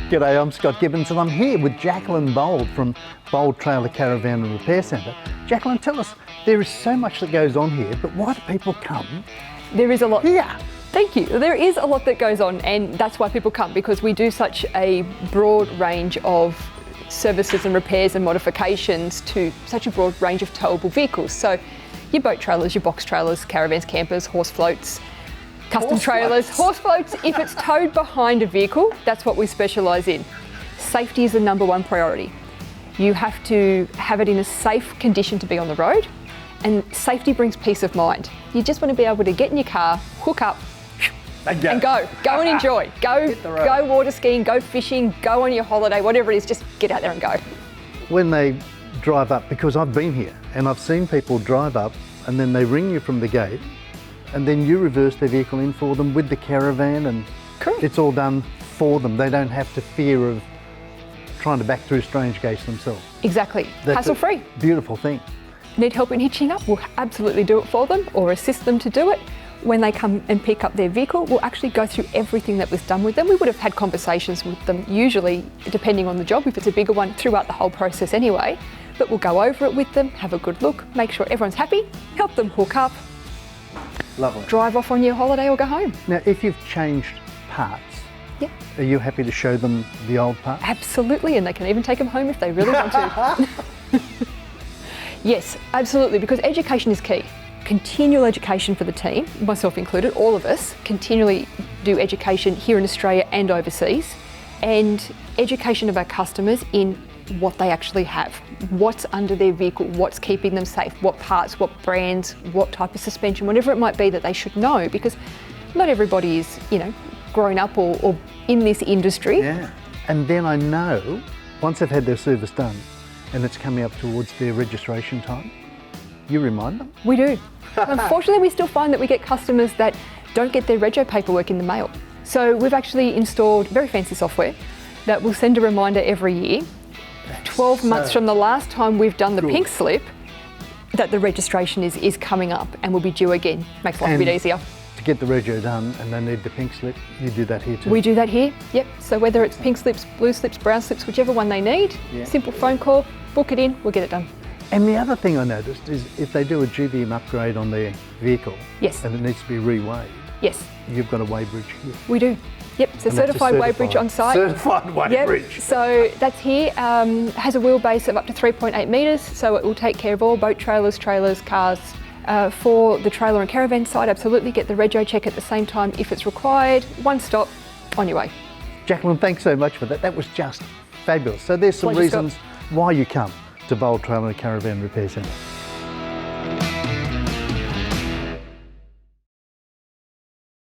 G'day, I'm Scott Gibbons and I'm here with Jaclyn Bold from Bold Trailer Caravan and Repair Centre. Jaclyn, tell us, there is so much that goes on here, but why do people come? There is a lot. Yeah. Thank you. There is a lot that goes on, and that's why people come, because we do such a broad range of services and repairs and modifications to such a broad range of towable vehicles. So your boat trailers, your box trailers, caravans, campers, horse floats, custom trailers, horse floats. If it's towed behind a vehicle, that's what we specialise in. Safety is the number one priority. You have to have it in a safe condition to be on the road, and safety brings peace of mind. You just want to be able to get in your car, hook up, and go and enjoy. Go water skiing, go fishing, go on your holiday, whatever it is, just get out there and go. When they drive up, because I've been here and I've seen people drive up and then they ring you from the gate and then you reverse their vehicle in for them with the caravan, and Correct. It's all done for them. They don't have to fear of trying to back through strange gates themselves. Exactly. That's hassle-free. a beautiful thing. Need help in hitching up? We'll absolutely do it for them or assist them to do it. When they come and pick up their vehicle, we'll actually go through everything that was done with them. We would have had conversations with them, usually, depending on the job, if it's a bigger one, throughout the whole process anyway. But we'll go over it with them, have a good look, make sure everyone's happy, help them hook up, Lovely. drive off on your holiday or go home. Now, if you've changed parts, Yeah. are you happy to show them the old parts? Absolutely, and they can even take them home if they really want to. Yes, absolutely, because education is key. Continual education for the team, myself included, all of us continually do education here in Australia and overseas, and education of our customers in what they actually have, what's under their vehicle, what's keeping them safe, what parts, what brands, what type of suspension, whatever it might be that they should know, because not everybody is, grown up or in this industry. Yeah, and then I know, once they've had their service done and it's coming up towards their registration time, you remind them? We do. Unfortunately, we still find that we get customers that don't get their rego paperwork in the mail. So we've actually installed very fancy software that will send a reminder every year, 12 months from the last time we've done the pink slip, that the registration is coming up and will be due again. Makes life a bit easier. To get the rego done and they need the pink slip, you do that here too? We do that here, yep. So whether it's pink slips, blue slips, brown slips, whichever one they need, simple phone call, book it in, we'll get it done. And the other thing I noticed is if they do a GVM upgrade on their vehicle, Yes. and it needs to be re-weighed, Yes, you've got a weigh bridge here. we do. Yep, so And that's a certified weigh bridge on site. Certified weigh bridge. So that's here, has a wheelbase of up to 3.8 metres, so it will take care of all boat trailers, cars. For the trailer and caravan side, absolutely get the rego check at the same time if it's required. One stop, on your way. Jaclyn, thanks so much for that. That was just fabulous. So there's some Pleasure, reasons why you come to Bold Trailer and Caravan Repair Centre.